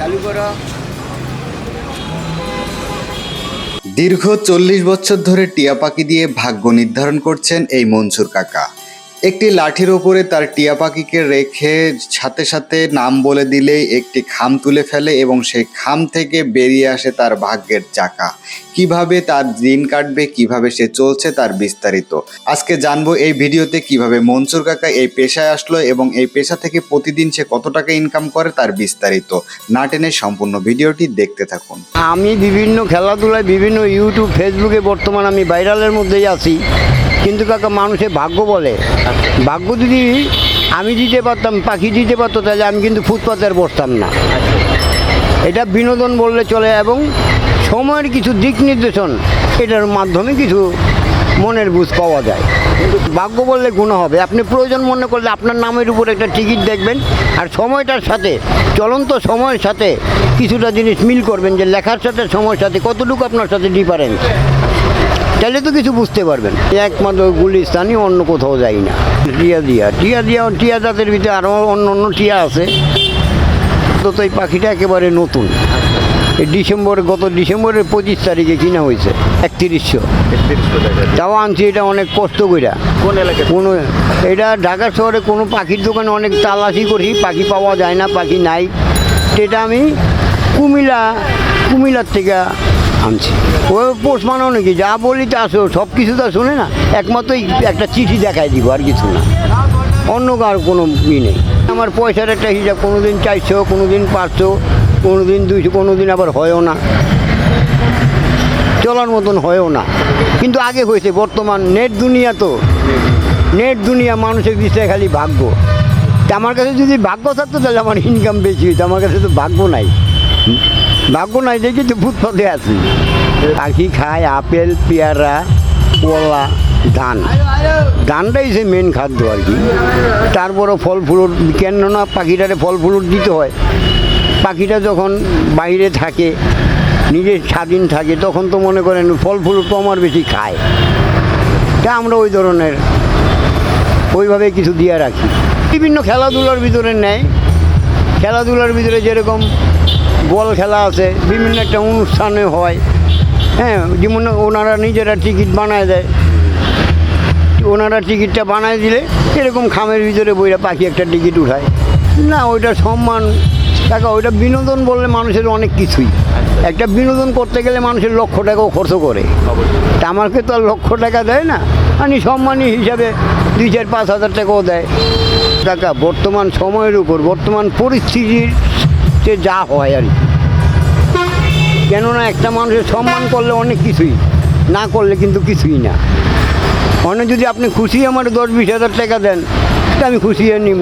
চালু করো। দীর্ঘ 40 বছর ধরে টিয়া পাখি দিয়ে ভাগ্য নির্ধারণ করছেন এই মনসুর কাকা। একটি লাঠির ওপরে তার টিয়া পাখিকে রেখে সাথে সাথে নাম বলে দিলেই একটি খাম তুলে ফেলে এবং সেই খাম থেকে বেরিয়ে আসে তার ভাগ্যের চাকা। কিভাবে তার দিন কাটবে, কিভাবে সে চলছে তার বিস্তারিত আজকে জানবো এই ভিডিওতে। কিভাবে মনসুর কাকা এই পেশায় আসলো এবং এই পেশা থেকে প্রতিদিন সে কত টাকা ইনকাম করে তার বিস্তারিত না টেনে সম্পূর্ণ ভিডিওটি দেখতে থাকুন। আমি বিভিন্ন খেলাধুলায় বিভিন্ন ইউটিউব ফেসবুকে বর্তমান আমি ভাইরালের মধ্যেই আছি, কিন্তু কাকা মানুষের ভাগ্য বলে, ভাগ্য যদি আমি দিতে পারতাম, পাখি দিতে পারতো, তাহলে আমি কিন্তু ফুটপাতে আর বসতাম না। এটা বিনোদন বললে চলে এবং সময়ের কিছু দিক নির্দেশন, এটার মাধ্যমে কিছু মনের বুঝ পাওয়া যায়। কিন্তু ভাগ্য বললে গুণা হবে। আপনি প্রয়োজন মনে করলে আপনার নামের উপর একটা টিকিট দেখবেন আর সময়টার সাথে, চলন্ত সময়ের সাথে কিছুটা জিনিস মিল করবেন যে লেখার সাথে সময়ের সাথে কতটুকু আপনার সাথে ডিফারেন্স, তাহলে তো কিছু বুঝতে পারবেন। একমাত্র গুলিস্তানই, অন্য কোথাও যাই না। টিয়া জাতের ভিতরে আরও অন্য টিয়া আছে, তো এই পাখিটা একেবারে নতুন। এই গত ডিসেম্বরের 25 তারিখে কিনা হয়েছে 3100। তাও আনছি এটা অনেক কষ্ট কইরা। কোন এলাকায়? কোনো এটা ঢাকা শহরে কোনো পাখির দোকানে অনেক তালাশি করি, পাখি পাওয়া যায় না, পাখি নাই। সেটা আমি কুমিল্লার থেকে আনছি। ওই পোষ মানাও নাকি যা বলি তা আসো, সব কিছু তো শোনে না, একমাত্র একটা চিঠি দেখাই দিব আর কিছু না, অন্য কার কোনো ই নেই। আমার পয়সার একটা হিসাব, কোনো দিন 400, কোনো দিন 500, কোনো দিন 200, কোনো দিন আবার হয়ও না, চলার মতন হয়ও না। কিন্তু আগে হয়েছে, বর্তমান নেট দুনিয়া মানুষের বিষয়ে খালি ভাগ্য। তা আমার কাছে যদি ভাগ্য থাকতো তাহলে আমার ইনকাম বেশি হইতো, আমার কাছে তো ভাগ্য নাই দেখি তো ফুটপাতে আছি। পাখি খায় আপেল, পেয়ারা, কলা, ধানটাই সে মেন খাদ্য আর কি। তারপরও ফল ফুল, কেননা পাখিটারে ফল ফুল দিতে হয়। পাখিটা যখন বাইরে থাকে, নিজের স্বাধীন থাকে, তখন তো মনে করেন ফল ফুল তো আমার বেশি খায়। তা আমরা ওই ধরনের ওইভাবে কিছু দিয়ে রাখি। বিভিন্ন খেলাধুলার ভিতরে নেয়, খেলাধুলার ভিতরে যেরকম বল খেলা আছে, বিভিন্ন একটা অনুষ্ঠানে হয়, হ্যাঁ, যেমন ওনারা নিজেরা টিকিট বানায় দেয়। ওনারা টিকিটটা বানায় দিলে এরকম খামের ভিতরে বইরা পাখি একটা টিকিট উঠায় না, ওইটা সম্মান টাকা। ওইটা বিনোদন বললে মানুষের অনেক কিছুই। একটা বিনোদন করতে গেলে মানুষের লক্ষ টাকাও খরচ করে, তা আমাকে তো আর লক্ষ টাকা দেয় না, মানে সম্মানী হিসাবে 2-4-5 হাজার টাকাও দেয়। টাকা বর্তমান সময়ের উপর, বর্তমান পরিস্থিতির যে যা হয় আর কি। কেননা একটা মানুষের সম্মান করলে অনেক কিছুই, না করলে কিন্তু কিছুই না। অনেক যদি আপনি খুশি আমার 10-20 হাজার টাকা দেন, তা আমি খুশি নিব।